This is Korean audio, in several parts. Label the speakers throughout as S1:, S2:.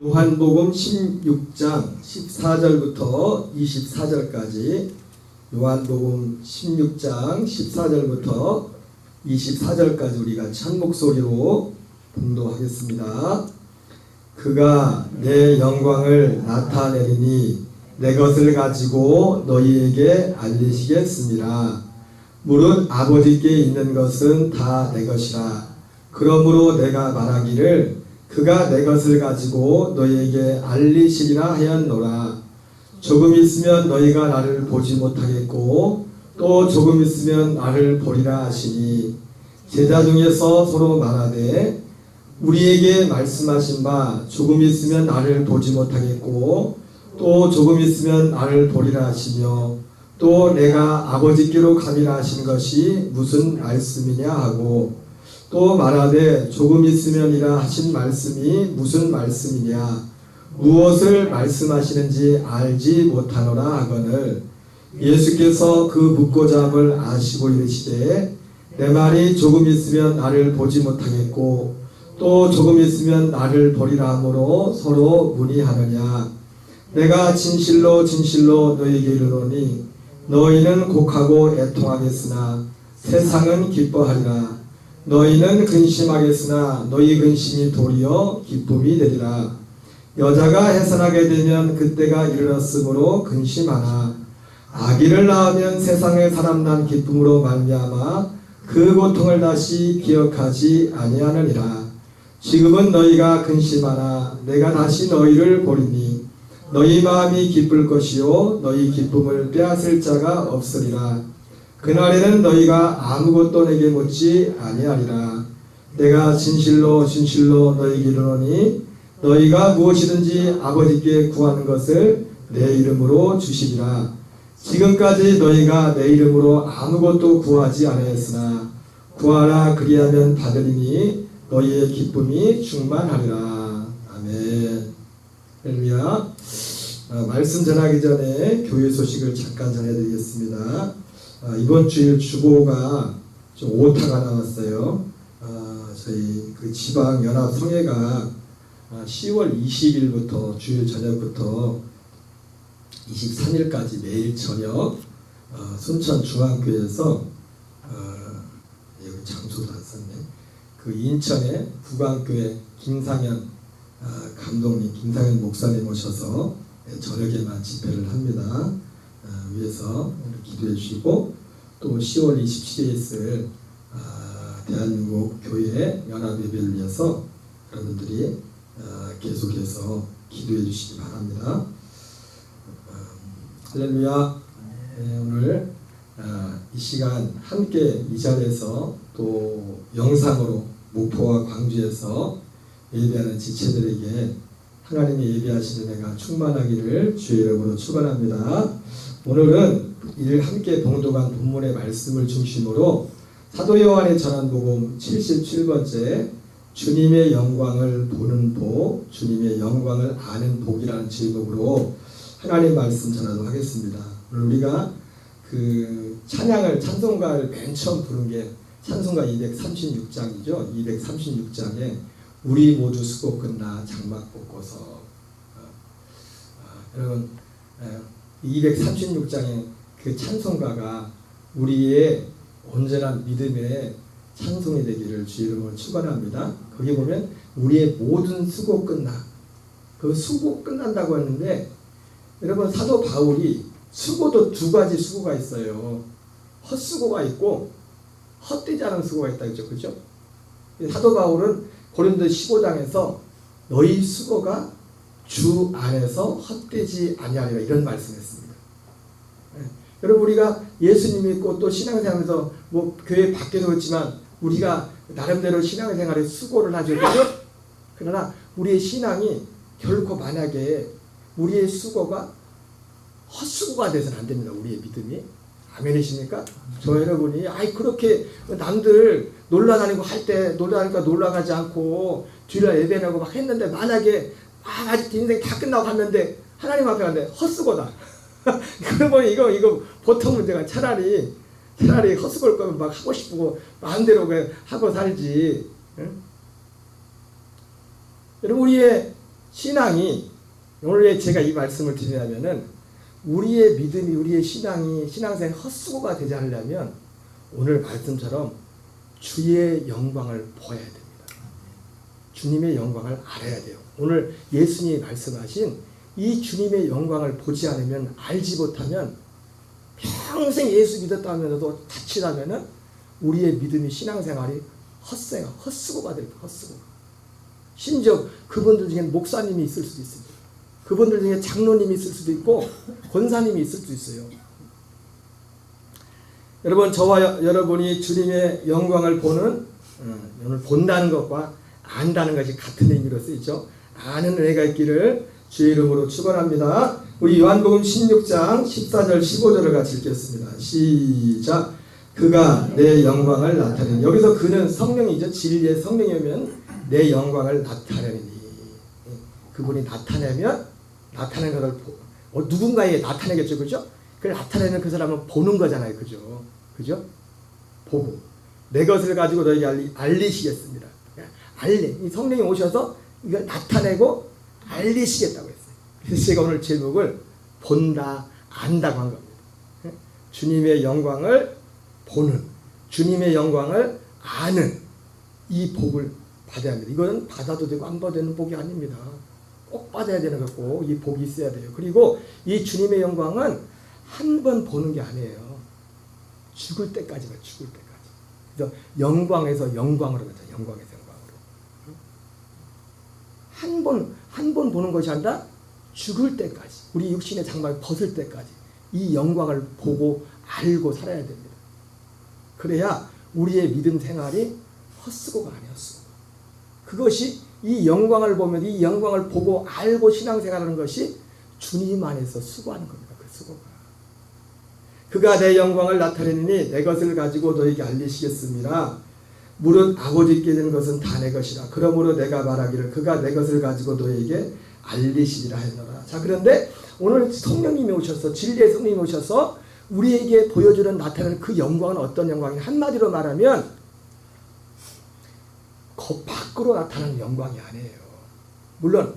S1: 요한복음 16장 14절부터 24절까지 요한복음 16장 14절부터 24절까지 우리가 한 목소리로 봉독하겠습니다. 그가 내 영광을 나타내리니 내 것을 가지고 너희에게 알리시겠습니다. 물은 아버지께 있는 것은 다 내 것이라. 그러므로 내가 말하기를 그가 내 것을 가지고 너희에게 알리시리라 하였노라. 조금 있으면 너희가 나를 보지 못하겠고 또 조금 있으면 나를 보리라 하시니, 제자 중에서 서로 말하되 우리에게 말씀하신 바 조금 있으면 나를 보지 못하겠고 또 조금 있으면 나를 보리라 하시며, 또 내가 아버지께로 가리라 하신 것이 무슨 말씀이냐 하고, 또 말하되 조금 있으면이라 하신 말씀이 무슨 말씀이냐, 무엇을 말씀하시는지 알지 못하노라 하거늘, 예수께서 그 묻고자 함을 아시고 이르시되 내 말이 조금 있으면 나를 보지 못하겠고 또 조금 있으면 나를 보리라 하므로 서로 문의하느냐. 내가 진실로 진실로 너희에게 이르노니 너희는 곡하고 애통하겠으나 세상은 기뻐하리라. 너희는 근심하겠으나 너희 근심이 도리어 기쁨이 되리라. 여자가 해산하게 되면 그때가 이르렀으므로 근심하나 아기를 낳으면 세상의 사람 난 기쁨으로 말미암아 그 고통을 다시 기억하지 아니하느니라. 지금은 너희가 근심하나 내가 다시 너희를 보리니 너희 마음이 기쁠 것이요 너희 기쁨을 빼앗을 자가 없으리라. 그날에는 너희가 아무것도 내게 묻지 아니하리라. 내가 진실로 진실로 너희에게 이르노니 너희가 무엇이든지 아버지께 구하는 것을 내 이름으로 주시리라. 지금까지 너희가 내 이름으로 아무것도 구하지 아니하였으나 구하라 그리하면 받으리니 너희의 기쁨이 충만하리라. 아멘. 할렐루야. 말씀 전하기 전에 교회 소식을 잠깐 전해드리겠습니다. 이번 주일 주보가 좀 오타가 나왔어요. 저희 그 지방 연합 성회가 10월 20일부터 주일 저녁부터 23일까지 매일 저녁 순천 중앙교회에서 여기 장소도 안 썼네. 그 인천의 부광교회 김상현 감독님, 김상현 목사님 오셔서 저녁에만 집회를 합니다. 위해서 기도해 주시고, 또 10월 27일에 있을 대한민국 교회 연합 예배를 위해서 여러분들이 계속해서 기도해 주시기 바랍니다. 할렐루야. 오늘 이 시간 함께 이 자리에서 또 영상으로 목포와 광주에서 예배하는 지체들에게 하나님이 예배하시는 은혜가 충만하기를 주의 이름으로 축원합니다. 오늘은 이를 함께 봉독한 본문의 말씀을 중심으로 사도 요한의 전한 복음 77번째 주님의 영광을 보는 복, 주님의 영광을 아는 복이라는 제목으로 하나님 말씀 전하도록 하겠습니다. 오늘 우리가 그 찬양을, 찬송가를 맨 처음 부른 게 찬송가 236장이죠. 236장에 우리 모두 수고 끝나 장막 벗고서. 여러분, 236장의 그 찬송가가 우리의 온전한 믿음의 찬송이 되기를 주의 이름으로 축원합니다. 거기 보면 우리의 모든 수고 끝나, 그 수고 끝난다고 하는데, 여러분 사도 바울이 수고도 두 가지 수고가 있어요. 헛수고가 있고 헛되지 않은 수고가 있다 그랬죠. 그죠? 사도 바울은 고린도 15장에서 너희 수고가 주 안에서 헛되지 아니하리라 이런 말씀했습니다. 여러분 우리가 예수님 믿고 또 신앙생활에서 뭐 교회 밖에도 있지만 우리가 나름대로 신앙생활에 수고를 하죠. 그죠? 그러나 우리의 신앙이 결코 만약에 우리의 수고가 헛수고가 돼서는 안 됩니다. 우리의 믿음이. 아멘이십니까? 저 여러분이 그렇게 남들 놀러다니고 할 때 놀러다니까 놀러가지 않고 주일날 예배하고 막 했는데 만약에 아직 인생 다 끝나고 갔는데 하나님 앞에 갔는데 헛수고다. 그러면 이거 보통 문제가 차라리 헛수고일 거면 막 하고 싶고 마음대로 하고 살지. 응? 여러분 우리의 신앙이 오늘 제가 이 말씀을 드리냐면은 우리의 믿음이 우리의 신앙이 신앙생 헛수고가 되지 않으려면 오늘 말씀처럼 주의 영광을 보아야 됩니다. 주님의 영광을 알아야 돼요. 오늘 예수님이 말씀하신 이 주님의 영광을 보지 않으면 알지 못하면 평생 예수 믿었다 하면서도 자칫하면은 우리의 믿음이 신앙생활이 헛수고가 될 거예요. 헛수고. 심지어 그분들 중에 목사님이 있을 수도 있습니다. 그분들 중에 장로님이 있을 수도 있고 권사님이 있을 수도 있어요. 여러분, 저와 여러분이 주님의 영광을 오늘 본다는 것과 안다는 것이 같은 의미로 쓰이죠. 아는 은혜가 있기를 주의 이름으로 축원합니다. 우리 요한복음 16장 14절 15절을 같이 읽겠습니다. 시작. 그가 내 영광을 나타내니. 여기서 그는 성령이죠. 진리의 성령이면 내 영광을 나타내니. 그분이 나타내면 나타내는 것을 누군가에게 나타내겠죠. 그죠? 그걸 나타내는 그 사람은 보는 거잖아요. 그죠? 그죠? 보고 내 것을 가지고 너에게 알리시겠습니다. 이 성령이 오셔서 이걸 나타내고 알리시겠다고 했어요. 그래서 제가 오늘 제목을 본다, 안다고 한 겁니다. 주님의 영광을 보는, 주님의 영광을 아는 이 복을 받아야 합니다. 이거는 받아도 되고 안 받아도 되는 복이 아닙니다. 꼭 받아야 되는 거고 이 복이 있어야 돼요. 그리고 이 주님의 영광은 한 번 보는 게 아니에요. 죽을 때까지 봐, 죽을 때까지. 그래서 영광에서 영광으로 가자. 영광에서 영광으로. 한 번 보는 것이 아니라 죽을 때까지, 우리 육신의 장막을 벗을 때까지 이 영광을 보고 알고 살아야 됩니다. 그래야 우리의 믿음 생활이 헛수고가 아니었어. 그것이 이 영광을 보면 이 영광을 보고 알고 신앙생활하는 것이 주님 안에서 수고하는 겁니다. 그 수고가. 그가 내 영광을 나타내니 내 것을 가지고 너에게 알리시겠습니다. 무릇 아버지께 있는 것은 다 내 것이라. 그러므로 내가 말하기를 그가 내 것을 가지고 너에게 알리시리라 했노라. 자, 그런데 오늘 성령님이 오셔서 진리의 성령님이 오셔서 우리에게 보여주는 나타내는 그 영광은 어떤 영광이냐. 한마디로 말하면 그 밖으로 나타나는 영광이 아니에요. 물론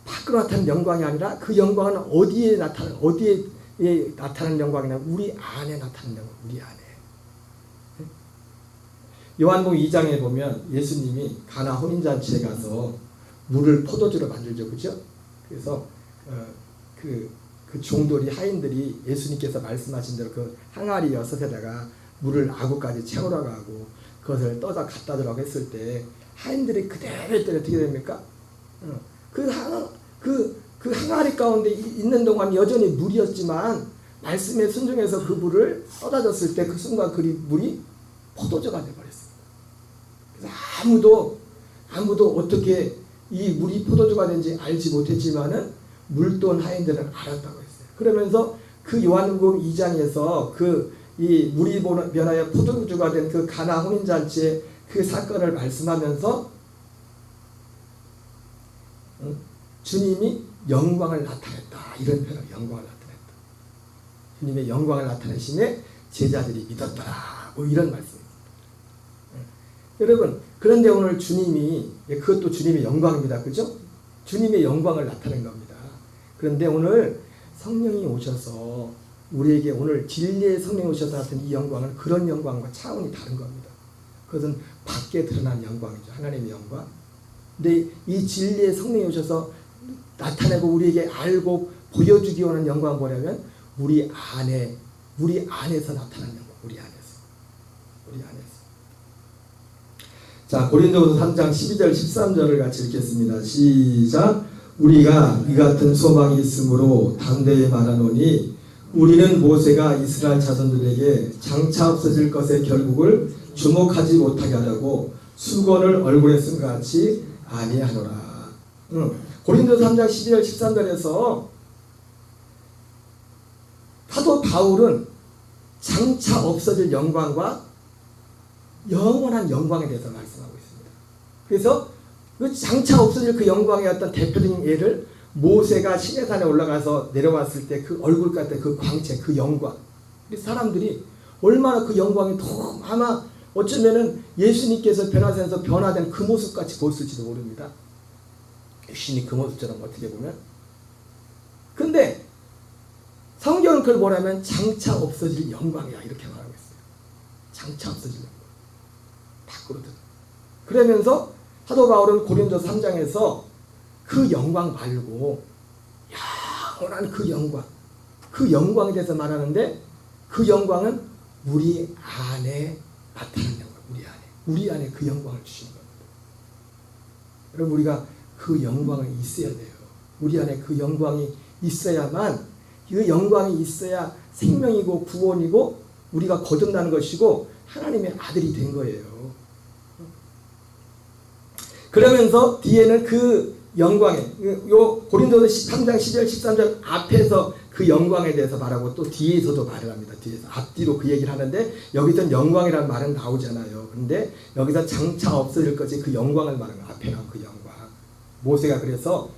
S1: 밖으로 나타나는 영광이 아니라 그 영광은 어디에 나타나는 영광이냐. 우리 안에 나타나는 영광. 우리 안에. 요한복음 2장에 보면 예수님이 가나 혼인잔치에 가서 물을 포도주로 만들죠. 그죠? 그래서 그 종들이 하인들이 예수님께서 말씀하신 대로 그 항아리 6에다가 물을 아구까지 채우라고 하고 그것을 떠다 갖다 주라고 했을 때 하인들이 그대로 했더니 어떻게 됩니까? 그 항아리 가운데 있는 동안 여전히 물이었지만 말씀에 순종해서 그 물을 떠다 줬을 때 그 순간 그 물이 포도주가 되어버렸습니다. 그래서 아무도 어떻게 이 물이 포도주가 된지 알지 못했지만은 물돈 하인들은 알았다고 했어요. 그러면서 그 요한복음 2장에서 이 물이 변하여 포도주가 된 그 가나 혼인잔치의 그 사건을 말씀하면서 주님이 영광을 나타냈다. 이런 표현을 영광을 나타냈다. 주님의 영광을 나타내심에 제자들이 믿었더라. 뭐 이런 말씀입니다. 여러분, 그런데 오늘 주님이, 그것도 주님의 영광입니다. 그죠? 주님의 영광을 나타낸 겁니다. 그런데 오늘 성령이 오셔서 우리에게 오늘 진리의 성령이 오셔서 나타낸 이 영광은 그런 영광과 차원이 다른 겁니다. 그것은 밖에 드러난 영광이죠. 하나님의 영광. 근데 이 진리의 성령이 오셔서 나타내고 우리에게 알고 보여주기 원하는 영광은 뭐냐면 우리 안에서 나타난 영광. 우리 안에서. 자, 고린도후서 3장 12절 13절을 같이 읽겠습니다. 시작. 우리가 이 같은 소망이 있으므로 담대히 말하노니 우리는 모세가 이스라엘 자손들에게 장차 없어질 것의 결국을 주목하지 못하게 하려고 수건을 얼굴에 쓴 것 같이 아니하노라. 고린도서 3장 12절 13절에서 사도 바울은 장차 없어질 영광과 영원한 영광에 대해서 말씀하고 있습니다. 그래서 그 장차 없어질 그 영광의 어떤 대표적인 예를 모세가 시내산에 올라가서 내려왔을 때 그 얼굴 같은 그 광채, 그 영광. 사람들이 얼마나 그 영광이 더 아마 어쩌면은 예수님께서 변화되면서 변화된 그 모습같이 보였을지도 모릅니다. 신이 그 모습처럼 어떻게 보면. 근데 성경은 그걸 뭐라면 장차 없어질 영광이야 이렇게 말하고 있어요. 장차 없어질 영광. 바꾸거든. 그러면서 사도 바울은 고린도서 3장에서 그 영광 말고 영원한 그 영광에 대해서 말하는데, 그 영광은 우리 안에 나타나는 영광. 우리 안에 그 영광을 주시는 겁니다. 여러분, 우리가 그 영광이 있어야 돼요. 우리 안에 그 영광이 있어야만, 그 영광이 있어야 생명이고 구원이고 우리가 거듭나는 것이고 하나님의 아들이 된 거예요. 그러면서 뒤에는 그 영광에, 요 고린도서 13장 12절 13절 앞에서 그 영광에 대해서 말하고 또 뒤에서도 말을 합니다. 뒤에서 앞뒤로 그 얘기를 하는데 여기서는 영광이라는 말은 나오잖아요. 그런데 여기서 장차 없어질 것이 그 영광을 말하는 거예요. 앞에 나온 그 영광. 모세가 그래서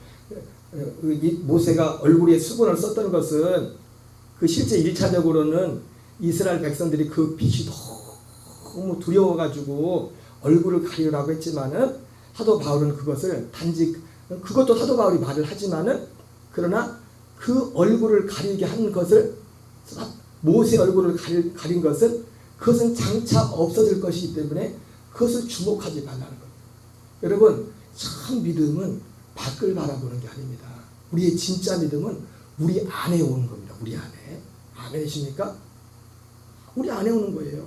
S1: 모세가 얼굴에 수건을 썼던 것은 그 실제 1차적으로는 이스라엘 백성들이 그 빛이 너무 두려워가지고 얼굴을 가리라고 했지만은 사도 바울은 그것을 단지, 그것도 사도 바울이 말을 하지만은, 그러나 그 얼굴을 가리게 한 것을, 모세 얼굴을 가린 것은 그것은 장차 없어질 것이기 때문에 그것을 주목하지 말라는 겁니다. 여러분, 참 믿음은 밖을 바라보는 게 아닙니다. 우리의 진짜 믿음은 우리 안에 오는 겁니다. 우리 안에. 아멘이십니까? 우리 안에 오는 거예요.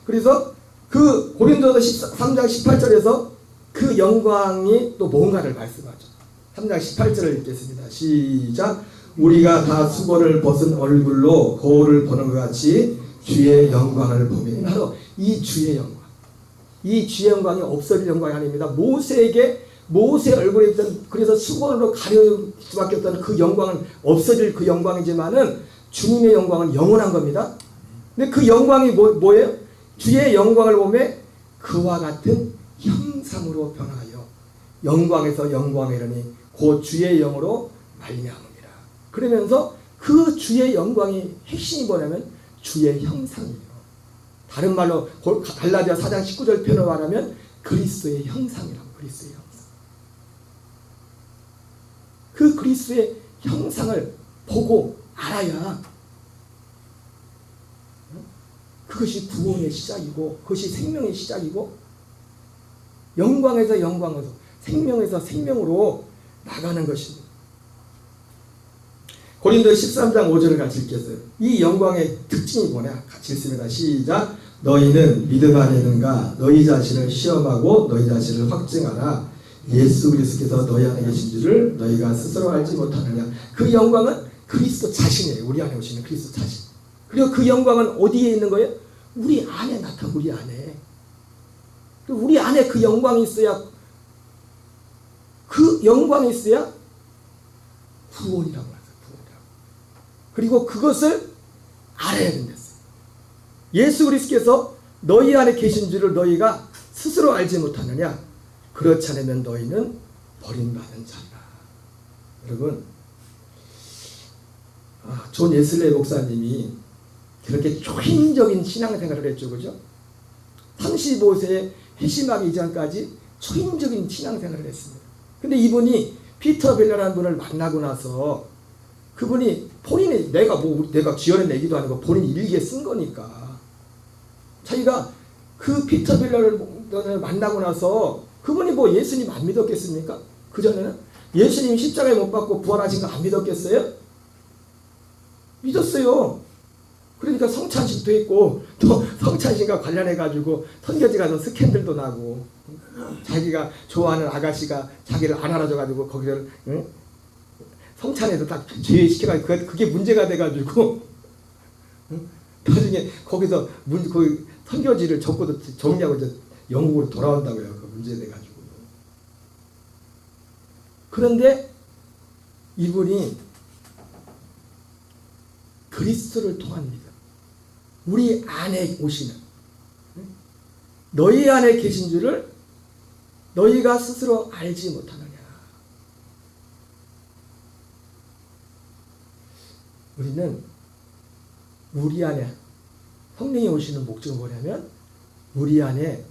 S1: 그래서 그 고린도서 13장 18절에서 그 영광이 또 뭔가를 말씀하죠. 3장 18절을 읽겠습니다. 시작. 우리가 다 수고를 벗은 얼굴로 거울을 보는 것 같이 주의 영광을 보며. 바로 이 주의 영광. 이 주의 영광이 없어질 영광이 아닙니다. 모세 얼굴에 있던, 그래서 수건으로 가릴 수밖에 없던 그 영광은 없어질 그 영광이지만은 주님의 영광은 영원한 겁니다. 근데 그 영광이 뭐예요? 주의 영광을 보며 그와 같은 형상으로 변하여 영광에서 영광에 이르니 곧 주의 영으로 말미암으리라. 그러면서 그 주의 영광이 핵심이 뭐냐면 주의 형상이에요. 다른 말로 갈라디아 4장 19절 표현을 말하면 그리스도의 형상이라고. 그리스도의 형상. 그 그리스도의 형상을 보고 알아야 그것이 구원의 시작이고 그것이 생명의 시작이고 영광에서 영광으로, 생명에서 생명으로 나가는 것입니다. 고린도 13장 5절을 같이 읽겠어요. 이 영광의 특징이 뭐냐? 같이 읽습니다. 시작. 너희는 믿음 안에 있는가? 너희 자신을 시험하고 너희 자신을 확증하라. 예수 그리스도께서 너희 안에 계신 줄을 너희가 스스로 알지 못하느냐. 그 영광은 그리스도 자신이에요. 우리 안에 오시는 그리스도 자신. 그리고 그 영광은 어디에 있는 거예요? 우리 안에 나타나. 우리 안에. 우리 안에 그 영광이 있어야, 그 영광이 있어야 구원이라고 하죠. 구원이라고. 그리고 그것을 알아야 된댔어요. 예수 그리스도께서 너희 안에 계신 줄을 너희가 스스로 알지 못하느냐. 그렇지 않으면 너희는 버림받은 자라. 여러분, 존 웨슬레이 목사님이 그렇게 초인적인 신앙생활을 했죠. 그죠? 35세에 회심하기 이전까지 초인적인 신앙생활을 했습니다. 근데 이분이 피터 벨러라는 분을 만나고 나서 그분이 본인이 내가 지어낸 얘기도 아니고 본인 일기에 쓴 거니까 자기가 그 피터 벨러를 만나고 나서 그분이 뭐 예수님 안 믿었겠습니까? 그전에는 예수님 십자가에 못 박고 부활하신 거 안 믿었겠어요? 믿었어요. 그러니까 성찬식도 했고 또 성찬식과 관련해가지고 선교지 가서 스캔들도 나고 자기가 좋아하는 아가씨가 자기를 안 알아줘가지고 거기를 성찬에서 딱 제외시켜가지고 그게 문제가 돼가지고 나중에 거기서 그 선교지를 적고도 정리하고 이제 영국으로 돌아온다고요. 그 문제 돼가지고. 그런데 이분이 그리스도를 통한 믿음, 우리 안에 오시는, 너희 안에 계신 줄을 너희가 스스로 알지 못하느냐. 우리는 우리 안에 성령이 오시는 목적은 뭐냐면 우리 안에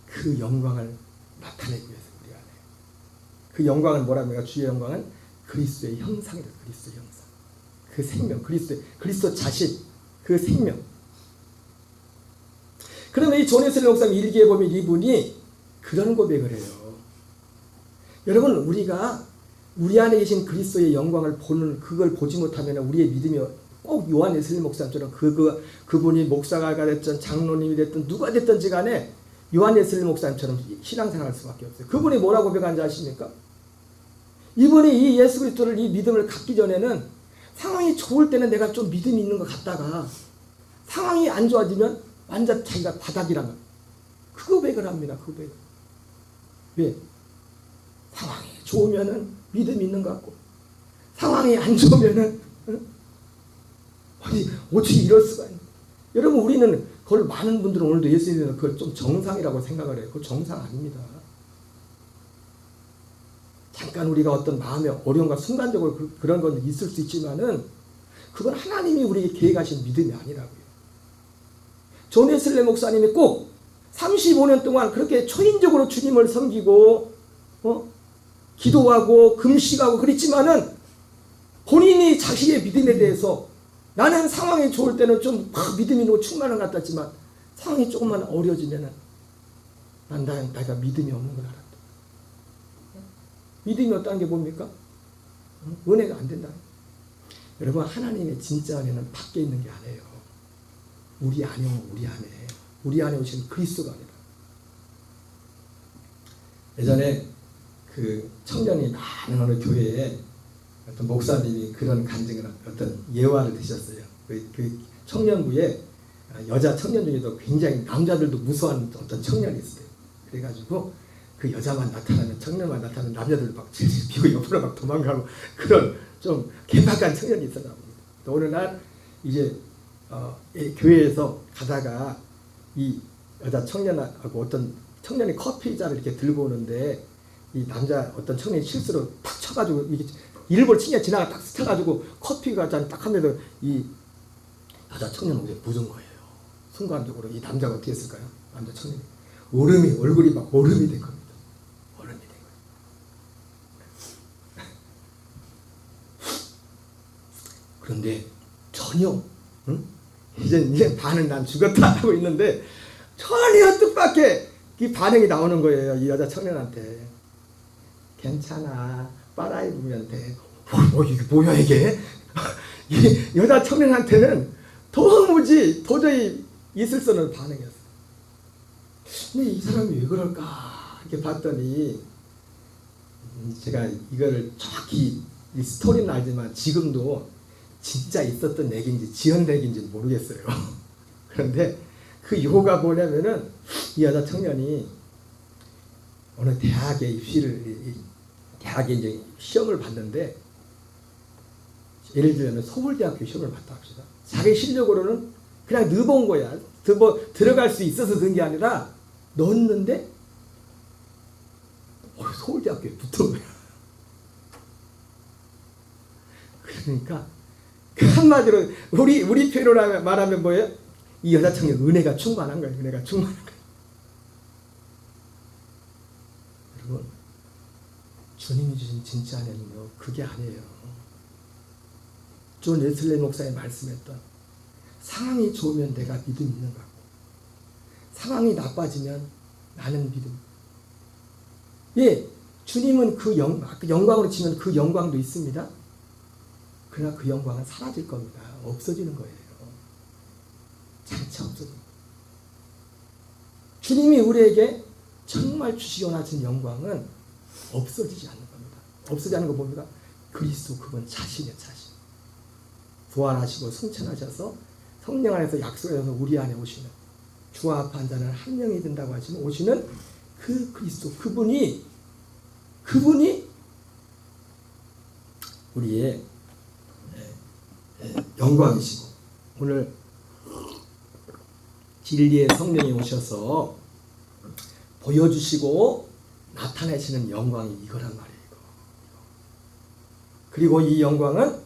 S1: 그 영광을 나타내기 위해서, 우리 안에 그 영광은 뭐랍니까? 주의 영광은 그리스도의 형상이다. 그리스도의 형상. 그 생명, 그리스도 자신, 그 생명. 그러면 이 존 웨슬리 목사님 일기에 보면 이분이 그런 고백을 해요. 여러분, 우리가 우리 안에 계신 그리스도의 영광을 보는, 그걸 보지 못하면 우리의 믿음이 꼭 요한 웨슬리 목사님처럼 그분이 목사가 됐든 장로님이 됐든 누가 됐든지 간에 요한 웨슬리 목사님처럼 신앙생활할 수밖에 없어요. 그분이 뭐라고 고백한지 아십니까? 이분이 이 예수 그리스도를, 이 믿음을 갖기 전에는 상황이 좋을 때는 내가 좀 믿음이 있는 것 같다가 상황이 안 좋아지면 완전 자기가 바닥이란 거. 그 고백을 합니다. 그 고백. 왜? 상황이 좋으면은 믿음이 있는 것 같고 상황이 안 좋으면은 아니 어떻게 이럴 수가 있나? 여러분, 우리는 그걸 많은 분들은 오늘도 예수님은 그걸 좀 정상이라고 생각을 해요. 그거 정상 아닙니다. 잠깐 우리가 어떤 마음의 어려움과 순간적으로 그런 건 있을 수 있지만은 그건 하나님이 우리에게 계획하신 믿음이 아니라고요. 존 웨슬리 목사님이 꼭 35년 동안 그렇게 초인적으로 주님을 섬기고 기도하고 금식하고 그랬지만은 본인이 자신의 믿음에 대해서 나는 상황이 좋을 때는 좀 믿음이 있고 충만한 것 같았지만 상황이 조금만 어려워지면은 내가 믿음이 없는 걸 알았다. 믿음이 없다는 게 뭡니까? 은혜가 안 된다. 여러분, 하나님의 진짜 은혜는 밖에 있는 게 아니에요. 우리 안에 우리 안에 오신 그리스도가 아니라. 예전에 그 청년이 많은 어느 교회에 어떤 목사님이 그런 간증을 어떤 예화를 드셨어요. 그 청년부에 여자 청년 중에도 굉장히 남자들도 무서워하는 어떤 청년이 있어요. 그래가지고 그 여자만 나타나면, 청년만 나타나면 남자들 막 질질 피고 옆으로 막 도망가고 그런 좀 개박한 청년이 있었나 봅니다. 또 어느 날 이제 교회에서 가다가 이 여자 청년하고 어떤 청년이 커피잔을 이렇게 들고 오는데 이 남자 어떤 청년이 실수로 탁 쳐가지고 이게 일부러 친구가 지나가 딱 스쳐가지고 커피가 잔 딱 하면서 이 여자 청년 옷에 묻은 거예요. 순간적으로 이 남자가 어떻게 했을까요? 남자 청년이 얼굴이 막 얼음이 된 겁니다. 얼음이 된 거예요. 그런데 전혀 이제 반은 난 죽었다 하고 있는데 전혀 뜻밖의 이 반응이 나오는 거예요. 이 여자 청년한테. 괜찮아, 빨아 입으면 돼. 이게 뭐야 이게? 이 여자 청년한테는 도저히 있을 수 없는 반응이었어요. 근데 이 사람이 왜 그럴까 이렇게 봤더니 제가 이거를 정확히 이 스토리는 알지만 지금도 진짜 있었던 얘기인지 지은 얘기인지 모르겠어요. 그런데 그 이유가 뭐냐면은 이 여자 청년이 어느 대학에 이제 시험을 봤는데, 예를 들면 서울대학교 시험을 봤다 합시다. 자기 실력으로는 그냥 넣어본 거야. 들어갈 수 있어서 든 게 아니라 넣었는데 서울대학교에 붙은 거야. 그러니까 한마디로 우리 표현으로 말하면 뭐예요? 이 여자 청년 은혜가 충만한 거예요. 은혜가 충만한 거예요. 여러분, 주님이 주신 진짜 은혜는요, 그게 아니에요. 존 웨슬리 목사님 말씀했던 상황이 좋으면 내가 믿음이 있는 것 같고 상황이 나빠지면 나는 믿음. 예, 주님은 그 영광으로 치면 그 영광도 있습니다. 그러나 그 영광은 사라질 겁니다. 없어지는 거예요. 장차 없어집니다. 주님이 우리에게 정말 주시기 원하신 영광은 없어지지 않는 겁니다. 없어지지 않는 거 뭡니까? 그리스도 그분 자신의 자신. 부활하시고 승천하셔서 성령 안에서 약속해서 우리 안에 오시는, 주와 합한 자는 한 명이 된다고 하시면 오시는 그 그리스도, 그분이 우리의 영광이시고, 오늘 진리의 성령이 오셔서 보여주시고 나타내시는 영광이 이거란 말이에요. 그리고 이 영광은,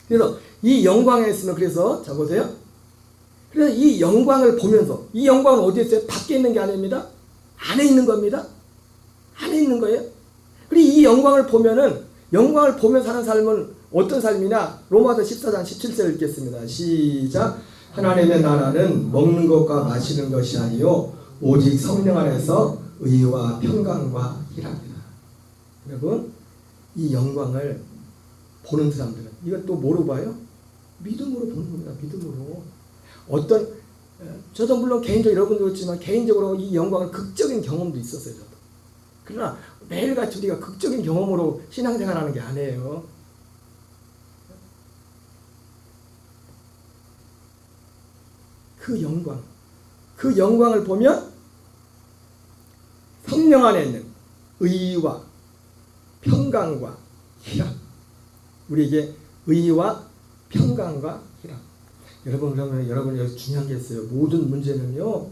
S1: 그래서 이 영광에 있으면, 그래서 자 보세요. 그래서 이 영광을 보면서, 이 영광은 어디에 있어요? 밖에 있는 게 아닙니다. 안에 있는 겁니다. 안에 있는 거예요. 그리고 이 영광을 보면은 영광을 보며 사는 삶은 어떤 삶이냐? 로마서 14장 17절을 읽겠습니다. 시작. 하나님의 나라는 먹는 것과 마시는 것이 아니요 오직 성령 안에서 의와 평강과 희락이다. 여러분, 이 영광을 보는 사람들은 이건 또 뭐로 봐요? 믿음으로 보는 겁니다. 믿음으로. 저도 물론 개인적으로 여러분도 그렇지만 개인적으로 이 영광을 극적인 경험도 있었어요. 저도. 그러나 매일같이 우리가 극적인 경험으로 신앙생활하는 게 아니에요. 그 영광을 보면 성령 안에 있는 의와 평강과 희락, 우리에게 의와 평강과 희락. 여러분 여기 중요한 게 있어요. 모든 문제는요,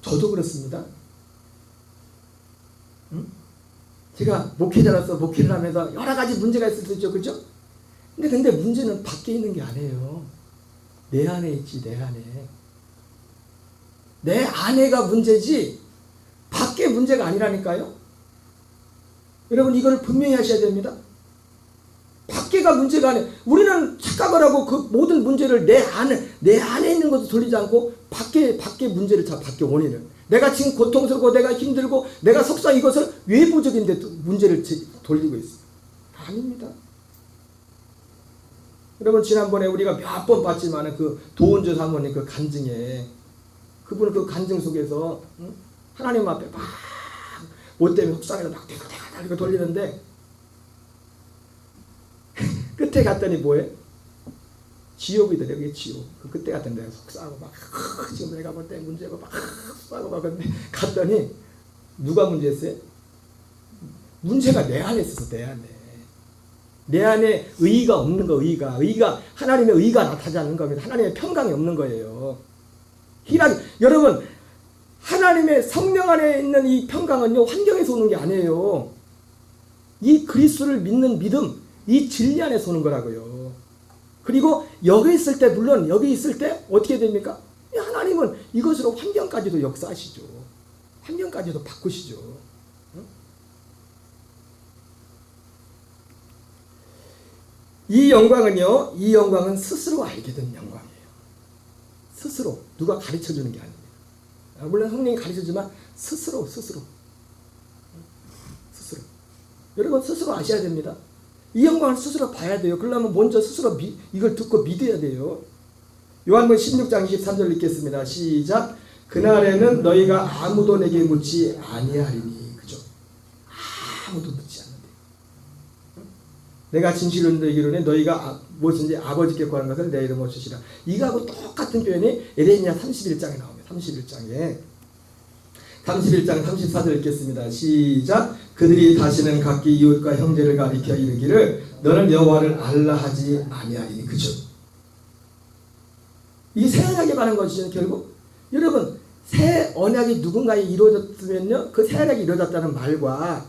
S1: 저도 그렇습니다. 제가 목회자로서 목회를 하면서 여러 가지 문제가 있을 수 있죠, 그렇죠? 근데 문제는 밖에 있는 게 아니에요. 내 안에 있지, 내 안에. 내 안에가 문제지 밖에 문제가 아니라니까요. 여러분, 이걸 분명히 하셔야 됩니다. 밖에가 문제가 아니에요. 우리는 착각을 하고 그 모든 문제를 내 안에 있는 것을 돌리지 않고 밖에 문제를 밖에 원인을. 내가 지금 고통스럽고 내가 힘들고 내가 속상 이것을 외부적인 데 문제를 돌리고 있어요. 아닙니다. 여러분, 지난번에 우리가 몇 번 봤지만 그 도은조 사모님 그 간증에 그분은 그 간증 속에서 하나님 앞에 막 뭐 때문에 속상해서 막 대가 돌리는데 끝에 갔더니 뭐해? 지옥이더래. 여기 지옥. 그때 갔더니 내가 속상하고 막 지금 내가 볼 때 문제고 막 속상하고 막 근데 갔더니 누가 문제였어요? 문제가 내 안에 있어서 내 안에 의의가 없는 거. 의의가 하나님의 의의가 나타나지 않는 겁니다. 하나님의 평강이 없는 거예요. 희락이. 여러분, 하나님의 성령 안에 있는 이 평강은요, 환경에서 오는 게 아니에요. 이 그리스도를 믿는 믿음, 이 진리 안에서 오는 거라고요. 그리고 여기 있을 때 어떻게 됩니까? 하나님은 이것으로 환경까지도 역사하시죠. 환경까지도 바꾸시죠. 이 영광은 스스로 알게 된 영광이에요. 스스로. 누가 가르쳐 주는 게 아닙니다. 물론 성령이 가르쳐 주지만 스스로. 여러분, 스스로 아셔야 됩니다. 이 영광을 스스로 봐야 돼요. 그러려면 먼저 스스로 이걸 듣고 믿어야 돼요. 요한복음 16장 23절 읽겠습니다. 시작. 그날에는 너희가 아무도 내게 묻지 아니하리니. 그죠? 아무도 묻지 않는데. 내가 진실로 너희에게 너희가 무엇인지 아버지께 구하는 것을 내 이름으로 주시라. 이거하고 똑같은 표현이 에레미야 31장에 나옵니다. 31장 34절 읽겠습니다. 시작. 그들이 다시는 각기 이웃과 형제를 가리켜 이르기를 너는 여호와를 알라 하지 아니하리니. 그죠? 이 새 언약에 관한 것이죠. 결국 여러분, 새 언약이 누군가에 이루어졌으면요, 그 새 언약이 이루어졌다는 말과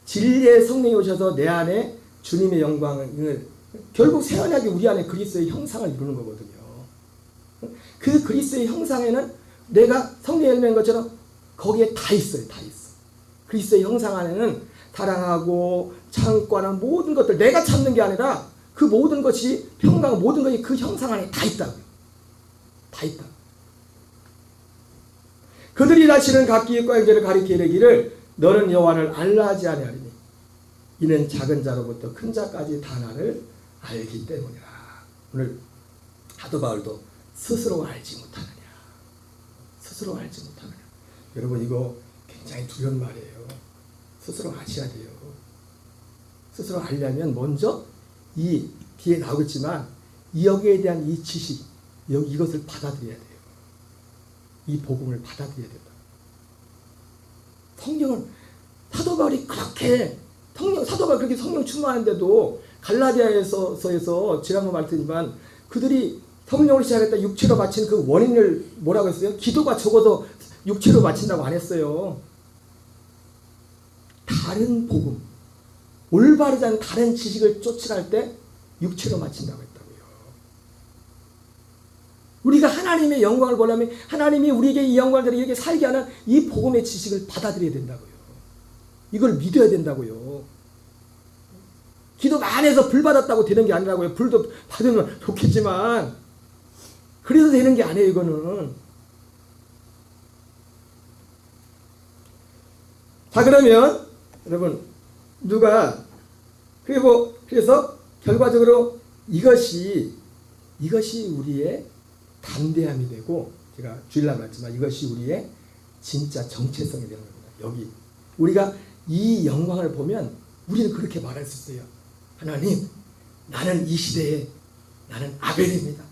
S1: 진리의 성령이 오셔서 내 안에 주님의 영광을, 결국 새 언약이 우리 안에 그리스도의 형상을 이루는 거거든요. 그 그리스도의 형상에는 내가 성령의 열매인 것처럼 거기에 다 있어요. 그리스도의 형상 안에는 사랑하고 참고하는 모든 것들, 내가 참는 게 아니라 그 모든 것이 평강, 모든 것이 그 형상 안에 다 있다고요. 다 있다. 그들이 다시는 각기 이웃과 형제를 가리켜 이르기를 너는 여호와를 알라 하지 아니하리니 이는 작은 자로부터 큰 자까지 다 나를 알기 때문이라. 오늘 사도 바울도 스스로 알지 못하느냐. 여러분, 이거 굉장히 두려운 말이에요. 스스로 아셔야 돼요. 스스로 알려면 먼저 이 뒤에 나오겠지만 여기에 대한 이 지식, 이것을 받아들여야 돼요. 이 복음을 받아들여야 된다. 성경은 사도 바울이 그렇게 성령 충만한데도 갈라디아서에서 지난번 말했지만 그들이 성령을 시작했다 육체로 바친 그 원인을 뭐라고 했어요? 기도가 적어서 육체로 바친다고 안 했어요. 다른 복음, 올바르지 않은 다른 지식을 쫓아갈 때 육체로 바친다고 했다고요. 우리가 하나님의 영광을 보려면 하나님이 우리에게 이 영광을 이렇게 살게 하는 이 복음의 지식을 받아들여야 된다고요.
S2: 이걸 믿어야 된다고요. 기도 많이 해서 불 받았다고 되는 게 아니라고요. 불도 받으면 좋겠지만 그래서 되는 게 아니에요. 이거는. 자, 그러면 여러분 누가 그래서 결과적으로 이것이 우리의 담대함이 되고, 제가 주일날 말했지만 이것이 우리의 진짜 정체성이 되는 겁니다. 여기 우리가 이 영광을 보면 우리는 그렇게 말할 수 있어요. 하나님, 나는 이 시대에 나는 아벨입니다.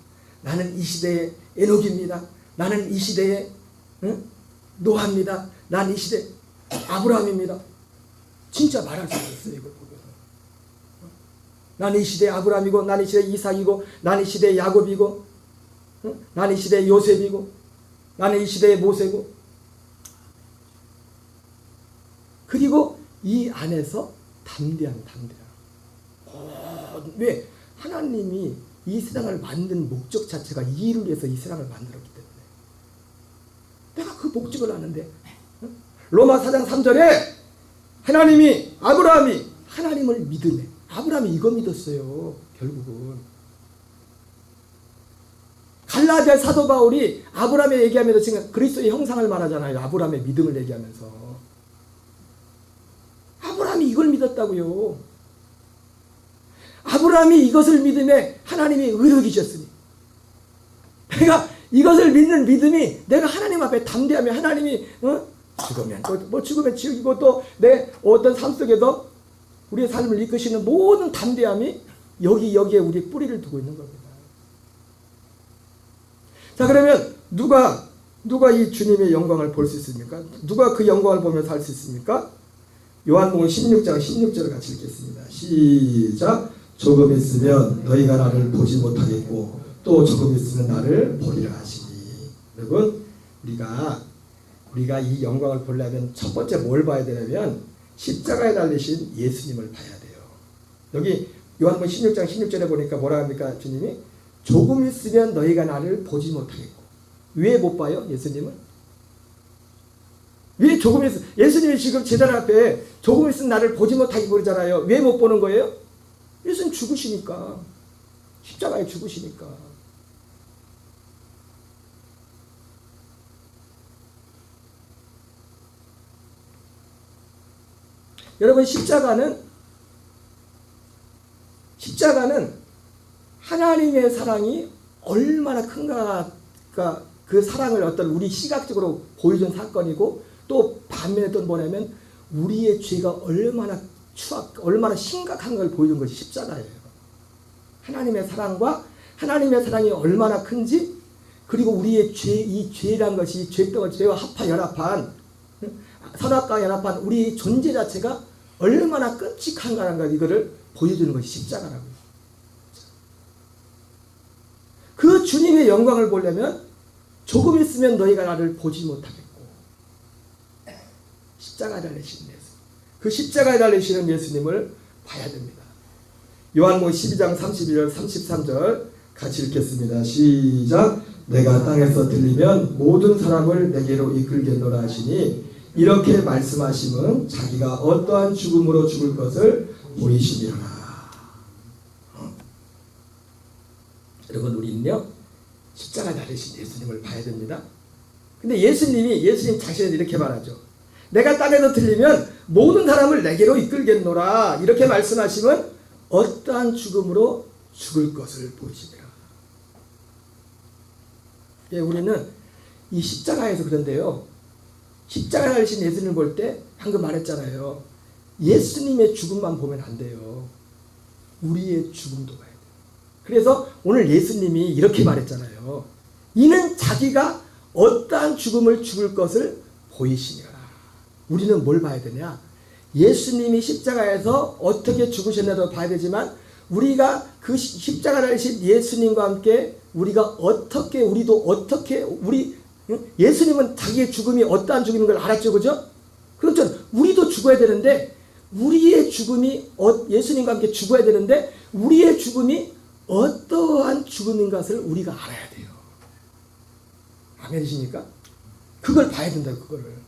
S2: 나는 이 시대의 에녹입니다. 나는 이 시대의 노아입니다. 난 이 시대 아브라함입니다. 진짜 말할 수 있어요. 이걸 보면 난 이 시대의 아브라함이고, 난 이 시대의 이삭이고, 난 이 시대의 야곱이고, 난 이 시대의 요셉이고, 나는 이 시대의 모세고. 그리고 이 안에서 담대함. 왜? 하나님이 이 세상을 만든 목적 자체가 이 일을 위해서 이 세상을 만들었기 때문에 내가 그 목적을 아는데, 로마 4장 3절에 아브라함이 하나님을 믿으네. 아브라함이 이거 믿었어요. 결국은 갈라디아 사도 바울이 아브라함의 얘기하면서 지금 그리스도의 형상을 말하잖아요. 아브라함의 믿음을 얘기하면서 아브라함이 이걸 믿었다고요. 아브라함이 이것을 믿음에 하나님이 의롭히셨으니, 내가 이것을 믿는 믿음이 내가 하나님 앞에 담대하면 하나님이 죽으면 뭐 죽으면 지우고, 또 내 어떤 삶 속에도 우리의 삶을 이끄시는 모든 담대함이 여기에 우리 뿌리를 두고 있는 겁니다. 자, 그러면 누가 이 주님의 영광을 볼 수 있습니까? 누가 그 영광을 보며 살 수 있습니까? 요한복음 16장 16절을 같이 읽겠습니다. 시작. 조금 있으면 너희가 나를 보지 못하겠고 또 조금 있으면 나를 보리라 하시니. 여러분, 우리가 이 영광을 보려면 첫 번째 뭘 봐야 되냐면 십자가에 달리신 예수님을 봐야 돼요. 여기 요한복음 16장 16절에 보니까 뭐라 합니까? 주님이 조금 있으면 너희가 나를 보지 못하겠고. 왜 못 봐요? 예수님은? 왜 조금 있으면, 예수님이 지금 제단 앞에 조금 있으면 나를 보지 못하게 그러잖아요. 왜 못 보는 거예요? 예수님 죽으시니까. 십자가에 죽으시니까. 여러분, 십자가는 하나님의 사랑이 얼마나 큰가, 그 사랑을 어떤 우리 시각적으로 보여준 사건이고, 또 반면에 또 뭐냐면 우리의 죄가 얼마나 심각한 걸 보여준 것이 십자가예요. 하나님의 사랑이 얼마나 큰지, 그리고 우리의 이 죄란 것이 죄와 연합한 선악과 연합한 우리 존재 자체가 얼마나 끔찍한가라는 걸, 이거를 보여주는 것이 십자가라고요. 그 주님의 영광을 보려면 조금 있으면 너희가 나를 보지 못하겠고, 십자가에 달리시는 예수, 그 십자가에 달리시는 예수님을 봐야 됩니다. 요한복음 12장 31절 33절 같이 읽겠습니다. 시작. 내가 땅에서 들리면 모든 사람을 내게로 이끌겠노라 하시니, 이렇게 말씀하심은 자기가 어떠한 죽음으로 죽을 것을 보이시리라. 여러분, 우리는요 십자가 달리신 예수님을 봐야 됩니다. 근데 예수님 자신은 이렇게 말하죠. 내가 땅에서 들리면 모든 사람을 내게로 이끌겠노라. 이렇게 말씀하시면 어떠한 죽음으로 죽을 것을 보이시리라. 예, 우리는 이 십자가에서 그런데요, 십자가 달리신 예수님을 볼 때 방금 말했잖아요. 예수님의 죽음만 보면 안 돼요. 우리의 죽음도 봐야 돼요. 그래서 오늘 예수님이 이렇게 말했잖아요. 이는 자기가 어떠한 죽음을 죽을 것을 보이시니라. 우리는 뭘 봐야 되냐? 예수님이 십자가에서 어떻게 죽으셨나도 봐야 되지만, 우리가 그 십자가 달리신 예수님과 함께 예수님은 자기의 죽음이 어떠한 죽음인 걸 알았죠, 그죠? 그렇죠. 우리도 죽어야 되는데, 우리의 죽음이 예수님과 함께 죽어야 되는데, 우리의 죽음이 어떠한 죽음인 것을 우리가 알아야 돼요. 아멘이십니까? 그걸 봐야 된다고, 그거를.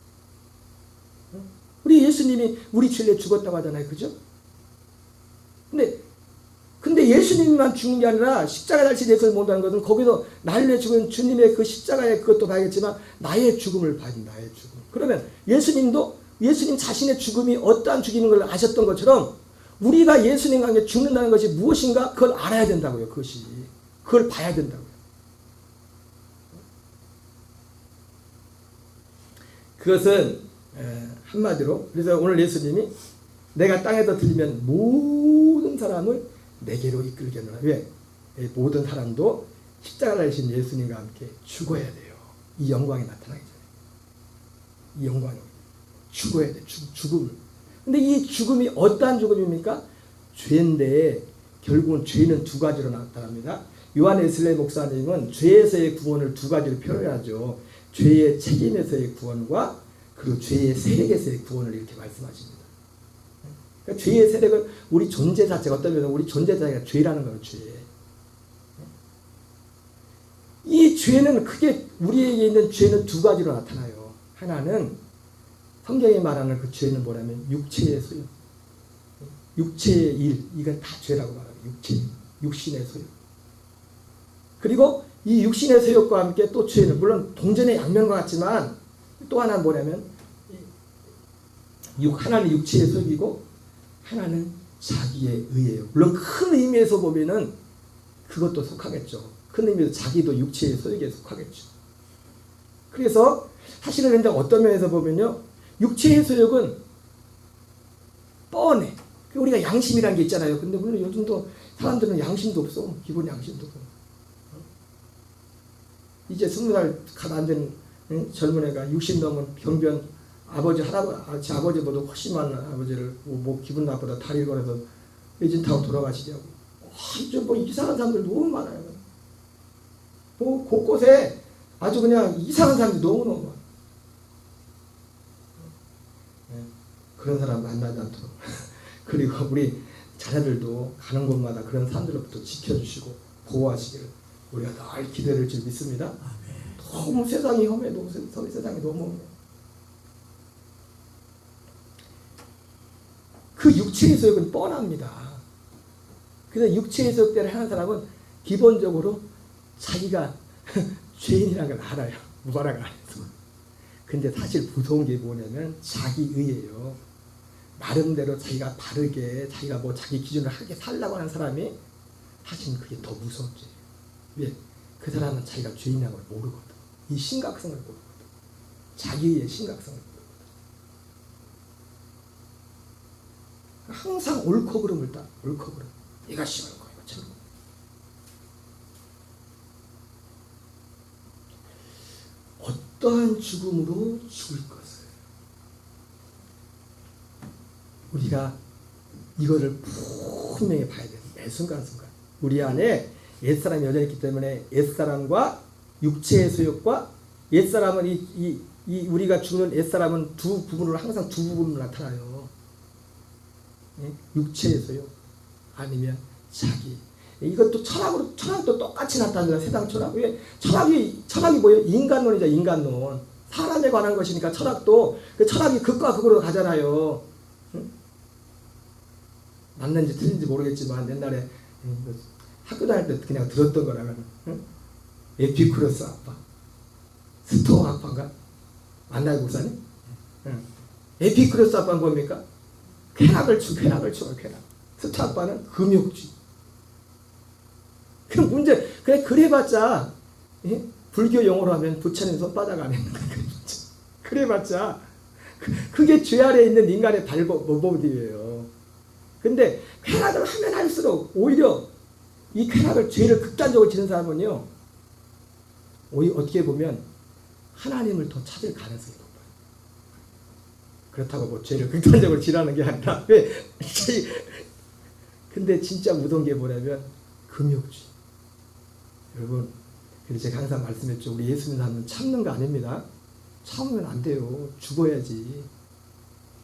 S2: 우리 예수님이 우리 죄를 죽었다고 하잖아요. 그죠? 근데 예수님만 죽는 게 아니라 십자가 달신 예수를 본다는 것은 거기서 나를 위해 죽은 주님의 그 십자가의 그것도 봐야겠지만 나의 죽음을 봐야 돼. 나의 죽음. 그러면 예수님 자신의 죽음이 어떠한 죽임인 걸 아셨던 것처럼 우리가 예수님과 함께 죽는다는 것이 무엇인가 그걸 알아야 된다고요. 그걸 봐야 된다고요. 그것은 한마디로 그래서 오늘 예수님이 내가 땅에서 들리면 모든 사람을 내게로 이끌겠노라. 왜? 모든 사람도 십자가를 달리신 예수님과 함께 죽어야 돼요. 이 영광이 나타나기 전에. 이 영광이 죽어야 돼. 죽음을. 근데 이 죽음이 어떠한 죽음입니까? 죄인데 결국은 죄는 두 가지로 나타납니다. 요한 웨슬레이 목사님은 죄에서의 구원을 두 가지로 표현하죠. 죄의 책임에서의 구원과 그리고 죄의 세력에서의 구원을 이렇게 말씀하십니다. 그러니까 죄의 세력은 우리 존재 자체가 어떤 면에서 우리 존재 자체가 죄라는 거예요. 죄. 이 죄는 크게 우리에게 있는 죄는 두 가지로 나타나요. 하나는 성경이 말하는 그 죄는 뭐냐면 육체의 소유. 육체의 일. 이건 다 죄라고 말합니다. 육신의 소유. 그리고 이 육신의 소유과 함께 또 죄는 물론 동전의 양면과 같지만 또 하나는 뭐냐면 하나는 육체의 소유이고 하나는 자기의 의예요. 물론 큰 의미에서 보면은 그것도 속하겠죠. 큰 의미에서 자기도 육체의 소유에 속하겠죠. 그래서 사실은 근데 어떤 면에서 보면요, 육체의 소욕은 뻔해. 우리가 양심이라는 게 있잖아요. 근데 물론 요즘도 사람들은 양심도 없어. 기본 양심도 없어. 이제 20살 갓 안 된 젊은 애가 60 넘은 병변 아버지보다 훨씬 많은 아버지를 뭐 기분 나쁘다 다리를 걸어서 외진 타고 돌아가시냐고. 이제 뭐 이상한 사람들 너무 많아요. 뭐 곳곳에 아주 그냥 이상한 사람들이 너무너무 많아요. 그런 사람 만나지 않도록. 그리고 우리 자녀들도 가는 곳마다 그런 사람들로부터 지켜주시고 보호하시기를 우리가 늘 기도를 줄 믿습니다. 너무 세상이 험해. 세상이 너무 험해. 그 육체의 소욕은 뻔합니다. 그래서 육체의 소욕대로 하는 사람은 기본적으로 자기가 죄인이라는 걸 알아요. 무관하가 안 해서. 근데 사실 무서운 게 뭐냐면 자기의예요. 나름대로 자기가 바르게 자기가 뭐 자기 기준을 하게 살려고 하는 사람이 사실 그게 더 무섭지. 왜? 그 사람은 자기가 죄인이라는 걸 모르거든. 이 심각성을 모르거든. 자기의 심각성을 모르거든. 항상 옳고 그름을 따. 옳고 그름. 이것이 옳고 이것이 옳고. 어떠한 죽음으로 죽을 것을 우리가 이거를 분명히 봐야 돼요. 매 순간순간. 우리 안에 옛사람이 여전히 있기 때문에 옛사람과 육체의 소욕과 옛사람은 이 우리가 죽는 옛사람은 두 부분으로 항상 두 부분으로 나타나요. 육체의 소욕 아니면 자기. 이것도 철학도 똑같이 나타납니다. 세상 철학. 왜? 철학이 뭐예요? 인간론이죠. 인간론. 사람에 관한 것이니까 철학도 그 철학이 극과 극으로 가잖아요. 응? 맞는지 틀린지 모르겠지만 옛날에 학교 다닐 때 그냥 들었던 거라면 응? 에피쿠로스 아빠, 스토아 아빠인가? 맞나요, 목사님? 응. 에피쿠로스 아빠는 뭡니까? 쾌락을 추구해요. 스토아 아빠는 금욕주의. 그 문제 그래봤자 예? 불교 용어로 하면 부처님 손바닥 안에 있는 거예요. 그래봤자 그게 죄 아래에 있는 인간의 발버둥이에요. 근데 쾌락을 하면 할수록 오히려 이 쾌락을 죄를 극단적으로 지는 사람은요, 오히려 어떻게 보면 하나님을 더 찾을 가능성이 높아요. 그렇다고 뭐 죄를 극단적으로 지라는 게 아니라 왜? 근데 진짜 무서운 게 뭐냐면 금욕주의. 여러분, 그래서 제가 항상 말씀했죠. 우리 예수 믿는 사람은 참는 거 아닙니다. 참으면 안 돼요. 죽어야지.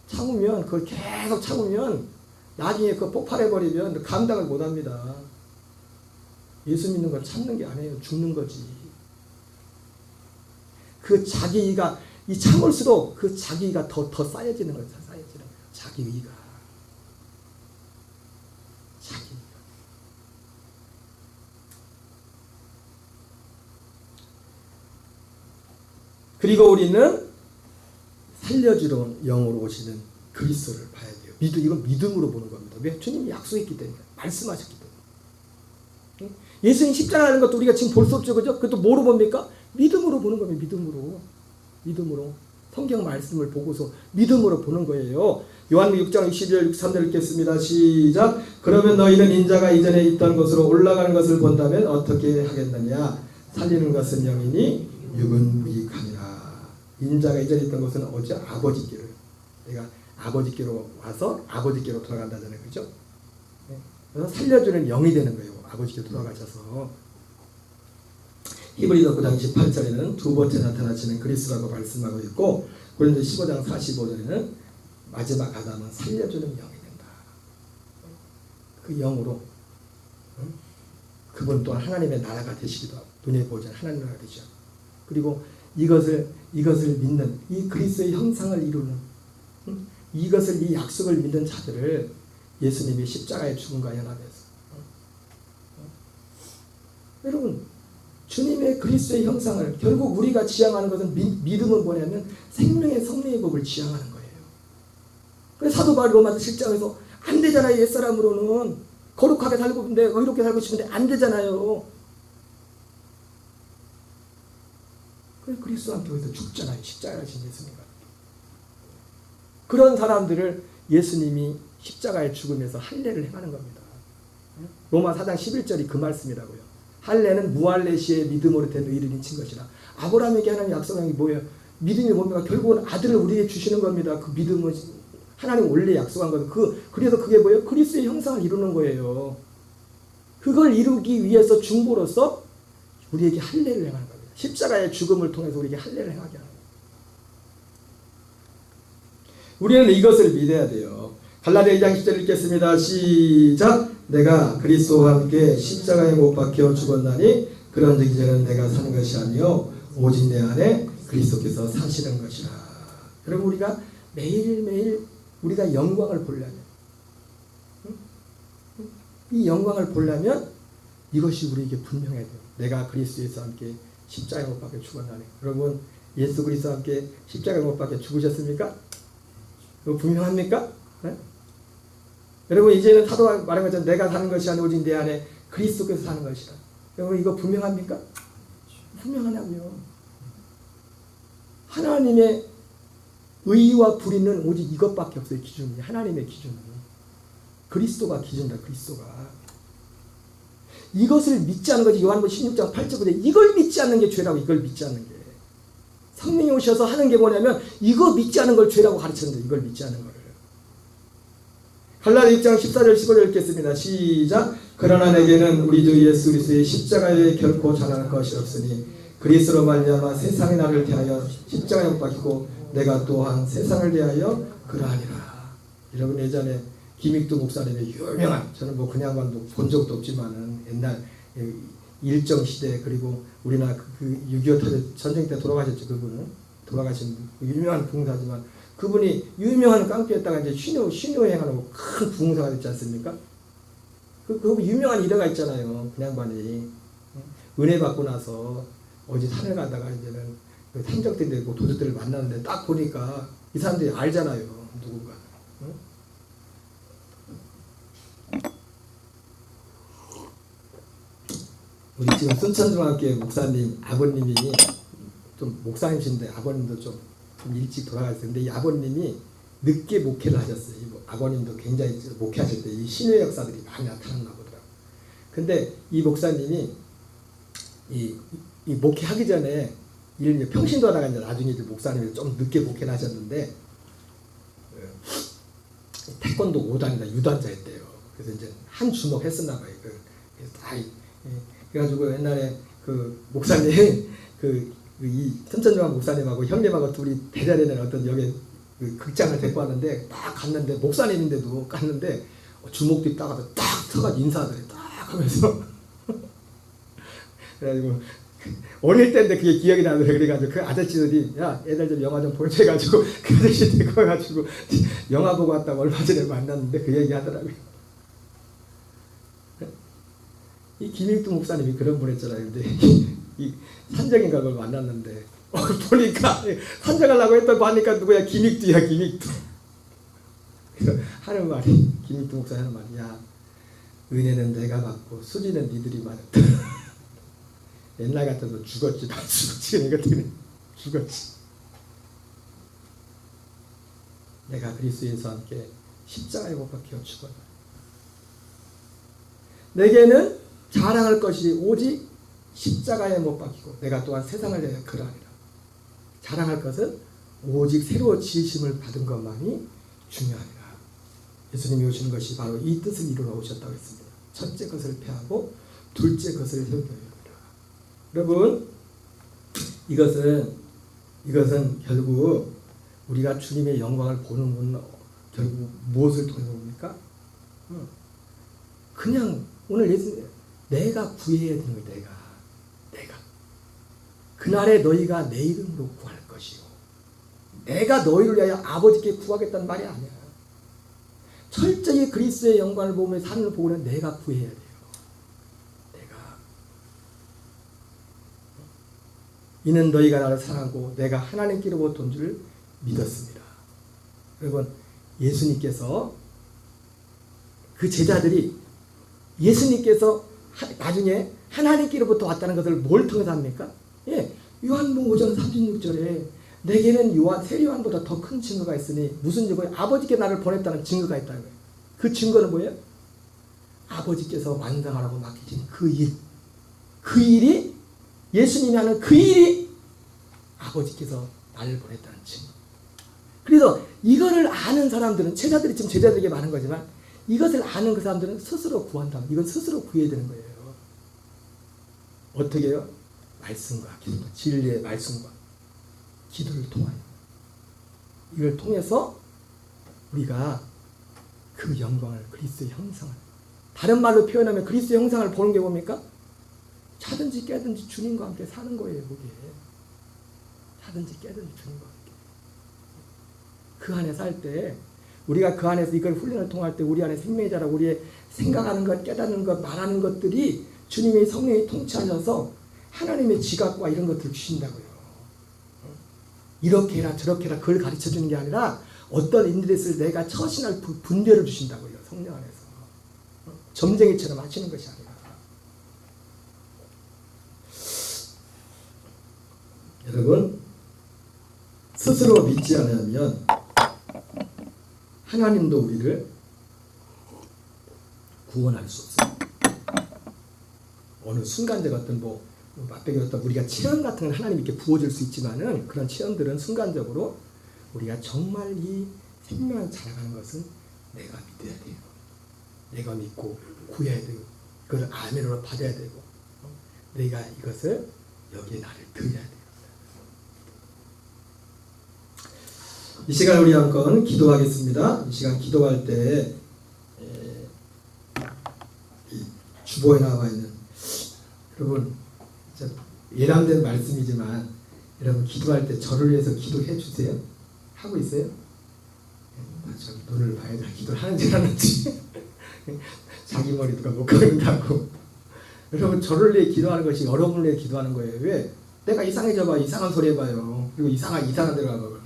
S2: 참으면 그걸 계속 참으면 나중에 그거 폭발해버리면 감당을 못합니다. 예수 믿는 건 참는 게 아니에요. 죽는 거지. 그 자기가 이 참을수록 그 자기가 더 쌓여지는 거예요. 자기 의가. 자기 의가. 그리고 우리는 살려주러 영으로 오시는 그리스도를 봐야 돼요. 이건 믿음으로 보는 겁니다. 왜? 주님이 약속했기 때문에, 말씀하셨기 때문에. 예수님 십자가라는 것도 우리가 지금 볼 수 없죠, 그죠? 그것도 뭐로 봅니까? 믿음으로 보는 겁니다. 믿음으로. 성경 말씀을 보고서 믿음으로 보는 거예요. 요한복음 6장 62절 63절 읽겠습니다. 시작. 그러면 너희는 인자가 이전에 있던 곳으로 올라가는 것을 본다면 어떻게 하겠느냐? 살리는 것은 영이니 육은 무익하니라. 인자가 이전에 있던 곳은 어디? 아버지께로. 내가 아버지께로 와서 아버지께로 돌아간다잖아요, 그죠? 그래서 살려주는 영이 되는 거예요. 아버지께로 돌아가셔서. 히브리서 9장 28절에는 두 번째 나타나시는 그리스도라고 말씀하고 있고, 고린도 15장 45절에는 마지막 아담은 살려주는 영이 된다. 그 영으로 그분 또한 하나님의 나라가 되시기도 하고, 눈에 보이지 않는 하나님 나라가 되시고, 그리고 이것을 믿는, 이 그리스도의 형상을 이루는, 이것을, 이 약속을 믿는 자들을 예수님이 십자가의 죽음과 연합해서, 여러분, 주님의 그리스도의 형상을, 결국 우리가 지향하는 것은 믿음은 뭐냐면 생명의 성령의 법을 지향하는 거예요. 그래서 사도 바울이 로마서 7장에서 안 되잖아요. 옛사람으로는 거룩하게 살고 싶은데, 의롭게 살고 싶은데 안 되잖아요. 그래서 그리스도와 함께 거기서 죽잖아요. 십자가를 진 예수님과. 그런 사람들을 예수님이 십자가의 죽음에서 할례를 행하는 겁니다. 로마 4장 11절이 그 말씀이라고요. 할례는 무할례시의 믿음으로 된 의를 인친 것이라. 아브라함에게 하나님 약속한 게 뭐예요? 믿음이 뭡니까? 결국은 아들을 우리에게 주시는 겁니다. 그 믿음은 하나님 원래 약속한 거예요. 그래서 그게 뭐예요? 그리스도의 형상을 이루는 거예요. 그걸 이루기 위해서 중보로서 우리에게 할례를 행하는 겁니다. 십자가의 죽음을 통해서 우리에게 할례를 행하게 하는 거예요. 우리는 이것을 믿어야 돼요. 갈라디아 2장 10절 읽겠습니다. 시작. 내가 그리스도와 함께 십자가에 못 박혀 죽었나니 그런즉 이제는 내가 사는 것이 아니요 오직 내 안에 그리스도께서 사시는 것이라. 여러분, 우리가 매일매일 우리가 영광을 보려면, 이 영광을 보려면 이것이 우리에게 분명해야 돼요. 내가 그리스도에서 함께 십자가에 못 박혀 죽었나니. 여러분, 예수 그리스도와 함께 십자가에 못 박혀 죽으셨습니까? 그거 분명합니까? 네? 여러분, 이제는 사도가 말한 것처럼 내가 사는 것이 아니라 오직 내 안에 그리스도께서 사는 것이다. 여러분, 이거 분명합니까? 분명하냐고요. 하나님의 의와 불의는 오직 이것밖에 없어요. 기준이. 하나님의 기준은 그리스도가 기준이다. 그리스도가. 이것을 믿지 않는 것이 요한복음 16장 8절인데, 이걸 믿지 않는 게 죄라고. 이걸 믿지 않는 게. 성령이 오셔서 하는 게 뭐냐면 이거 믿지 않는 걸 죄라고 가르쳤는데, 이걸 믿지 않는 거를. 갈라디아 6장 14절 15절 읽겠습니다. 시작. 그러나 내게는 우리 주 예수 그리스도의 십자가에 결코 자랑할 것이 없으니 그리스도로 말미암아 세상이 나를 대하여 십자가에 못 박히고 내가 또한 세상을 대하여 그러하니라. 여러분, 예전에 김익두 목사님의 유명한, 저는 뭐 그냥 본 적도 없지만은 옛날 일정시대, 그리고 우리나라 그 6.25 전쟁 때 돌아가셨죠. 그분은 돌아가신 유명한 봉사지만, 그분이 유명한 깡패였다가 이제 신효행하는 큰 부흥사가 됐지 않습니까? 그 유명한 일화가 있잖아요. 그 양반이 은혜 받고 나서 어디 산을 가다가 이제는 탐정들이 되고 도둑들을 만나는데 딱 보니까 이 사람들이 알잖아요. 누군가. 우리 지금 순천중학교 목사님 아버님이 좀 목사님이신데, 아버님도 좀 일찍 돌아가셨어요. 근데 이 아버님이 늦게 목회를 하셨어요. 이 아버님도 굉장히 목회하실 때 이 신의 역사들이 많이 나타났나 보더라고요. 근데 이 목사님이 이 목회하기 전에 평신도 하다가 이제 나중에 이제 목사님이 좀 늦게 목회를 하셨는데, 태권도 5단이나 유단자였대요. 그래서 이제 한 주먹 했었나 봐요. 그래가지고 옛날에 그 목사님 이 천천조한 목사님하고 형님하고 둘이 대자되는 어떤 여기 그 극장을 데리고 왔는데, 딱 갔는데 목사님인데도 갔는데 주먹 뒤 따가서 딱 서가지고 인사하더래. 딱 하면서 그래가지고 어릴 때인데 그게 기억이 나더래. 그래가지고 그 아저씨들이 야 애들 좀 영화 좀 보여줘 해가지고 그 아저씨 데리고 와가지고 영화 보고 왔다고 얼마 전에 만났는데 그 얘기 하더라고요. 이 김익두 목사님이 그런 분 했잖아요. 근데 이 산적인가 그걸 만났는데 보니까 산적하려고 했더니 보니까 누구야? 김익두야 김익두. 그래서 하는 말이 김익두 목사 하는 말이 야 은혜는 내가 받고 수지는 니들이 받았다. 옛날 같아도 죽었지 다 죽었지 이것들은 죽었지. 내가 그리스도 예수와 함께 십자가에 못 박혀 죽었다. 내게는 자랑할 것이 오직 십자가에 못 박히고 내가 또한 세상을 대하여 그러하리라. 자랑할 것은 오직 새로 지으심을 받은 것만이 중요하니라. 예수님이 오신 것이 바로 이 뜻을 이루러 오셨다고 했습니다. 첫째 것을 패하고 둘째 것을 세우리라. 여러분 이것은 결국 우리가 주님의 영광을 보는 건 결국 무엇을 통해 봅니까? 그냥 오늘 예수님 내가 구해야 되는 거예요. 내가 그날에 너희가 내 이름으로 구할 것이요 내가 너희를 위하여 아버지께 구하겠다는 말이 아니야. 철저히 그리스도의 영광을 보며 산을 보고는 내가 구해야 돼요. 이는 너희가 나를 사랑하고 내가 하나님께로부터 온 줄 믿었습니다. 여러분 예수님께서 그 제자들이 예수님께서 나중에 하나님께로부터 왔다는 것을 뭘 통해서 합니까? 요한복음 5장 36절에 내게는 세례요한보다 더 큰 증거가 있으니 무슨 증거예요? 아버지께 나를 보냈다는 증거가 있다는 거예요. 그 증거는 뭐예요? 아버지께서 완성하라고 맡기신 그 일이 예수님이 하는 그 일이 아버지께서 나를 보냈다는 증거. 그래서 이거를 아는 사람들은 제자들이 지금 제자들에게 많은 거지만 이것을 아는 그 사람들은 스스로 구한다. 이건 스스로 구해야 되는 거예요. 어떻게 해요? 말씀과 기도, 진리의 말씀과 기도를 통하여 이걸 통해서 우리가 그 영광을 그리스도의 형상을 다른 말로 표현하면 그리스도의 형상을 보는 게 뭡니까? 차든지 깨든지 주님과 함께 사는 거예요. 그게 차든지 깨든지 주님과 함께 그 안에 살 때 우리가 그 안에서 이걸 훈련을 통할 때 우리 안에 생명이 자라고 우리의 생각하는 것, 깨닫는 것, 말하는 것들이 주님의 성령이 통치하셔서 하나님의 지각과 이런 것들을 주신다고요. 이렇게 해라 저렇게 해라 그걸 가르쳐 주는 게 아니라 어떤 인들에서 내가 처신할 분별을 주신다고요. 성령 안에서 점쟁이처럼 하시는 것이 아니라. 여러분 스스로 믿지 않으면 하나님도 우리를 구원할 수 없어요. 어느 순간적 어떤 맛배기 어떤 우리가 체험 같은 건 하나님 이렇게 부어줄 수 있지만은 그런 체험들은 순간적으로 우리가 정말 이 생명을 살아가는 것은 내가 믿어야 돼요. 내가 믿고 구해야 되고 그걸 아멘으로 받아야 되고 내가 이것을 여기에 나를 드려야 돼요. 이 시간 우리 한번 기도하겠습니다. 이 시간 기도할 때 주보에 나와 있는 여러분 예람된 말씀이지만 여러분 기도할 때 저를 위해서 기도해 주세요. 하고 있어요? 저기 눈을 봐야 돼. 기도를 하는지 안 하는지 자기 머리 누가 못 가는다고. 여러분 저를 위해 기도하는 것이 여러분을 위해 기도하는 거예요. 왜? 내가 이상해져 봐. 이상한 소리 해봐요. 그리고 이상한 데로 가봐.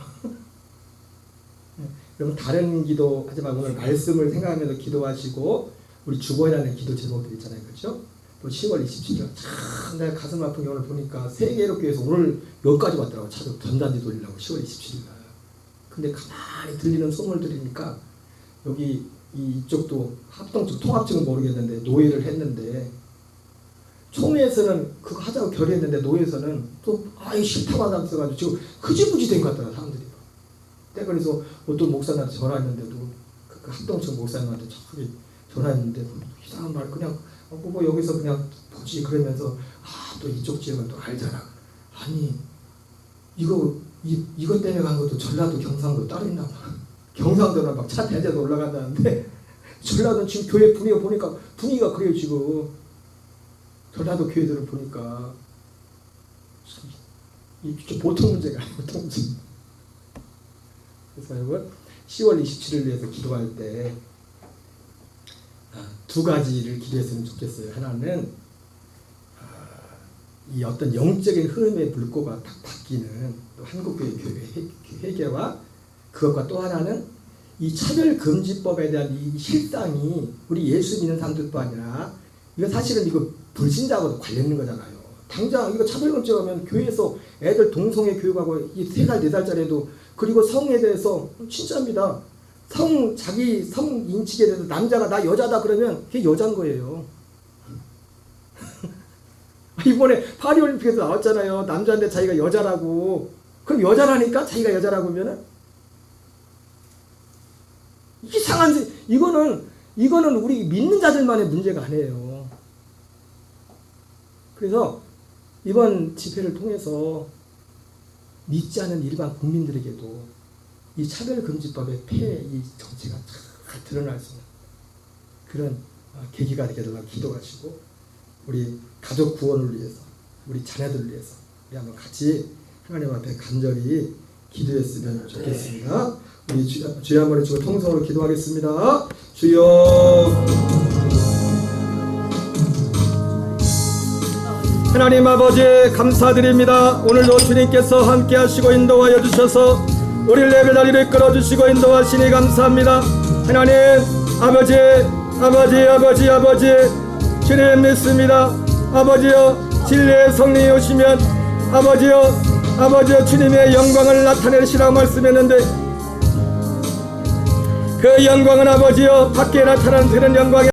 S2: 여러분 다른 기도 하지만 오늘 말씀을 생각하면서 기도하시고 우리 주보이라는 기도 제목들 있잖아요. 그렇죠? 또 10월 27일 참 내가 가슴 아픈 경우를 보니까 세계롭교회에서 오늘 여기까지 왔더라고. 차도 전단지 돌리려고 10월 27일 날. 근데 가만히 들리는 소문을 들으니까 여기 이쪽도 합동 쪽 통합 측은 모르겠는데 노예를 했는데 총회에서는 그거 하자고 결의했는데 노예에서는 또 이 싫다고 하면서 지금 흐지부지 된 것 같더라 사람들이. 그래서 어떤 목사님한테 전화했는데도 그 합동측 목사님한테 저기 전화했는데 이상한 말 그냥 뭐 여기서 그냥 보지 그러면서 또 이쪽 지역은 또 알잖아. 아니 이것 때문에 간 것도 전라도 경상도 따로 있나 봐. 경상도는 막 차 대대도 올라간다는데 전라도는 지금 교회 분위기가 그래요 지금. 전라도 교회들을 보니까
S1: 이게 보통 문제가 아니에요. 보통 문제. 그래서 여러분 10월 27일 위해서 기도할 때 두 가지를 기도했으면 좋겠어요. 하나는 이 어떤 영적인 흐름의 물꼬가 딱 바뀌는 또 한국교회 회개와 그것과 또 하나는 이 차별금지법에 대한 이 실상이 우리 예수 믿는 사람들뿐 아니라 이거 사실은 이거 불신자하고도 관련 있는 거잖아요. 당장 이거 차별금지하면 교회에서 애들 동성애 교육하고 이 3살 4살짜리 애도 그리고 성에 대해서 진짜입니다. 자기 성 인식에 대해서 남자가 나 여자다 그러면 그게 여자인 거예요. 이번에 파리올림픽에서 나왔잖아요. 남자인데 자기가 여자라고. 그럼 여자라니까 자기가 여자라고 하면은 이상한 이거는 우리 믿는 자들만의 문제가 아니에요. 그래서 이번 집회를 통해서 믿지 않은 일반 국민들에게도 이 차별금지법의 폐의 정체가 잘 드러날 수 있는 그런 계기가 되도록 기도하시고 우리 가족 구원을 위해서 우리 자녀들을 위해서 우리 한번 같이 하나님 앞에 간절히 기도했으면 좋겠습니다. 우리 주여 한번 외치고 통성으로 기도하겠습니다. 주여 하나님 아버지 감사드립니다. 오늘도 주님께서 함께 하시고 인도하여 주셔서 우리를 예배자리를 이끌어주시고 인도하시니 감사합니다. 하나님 아버지 주님 믿습니다. 아버지여 진리의 성령이 오시면 아버지여 주님의 영광을 나타내시라고 말씀했는데 그 영광은 아버지여 밖에 나타나는 그런 영광이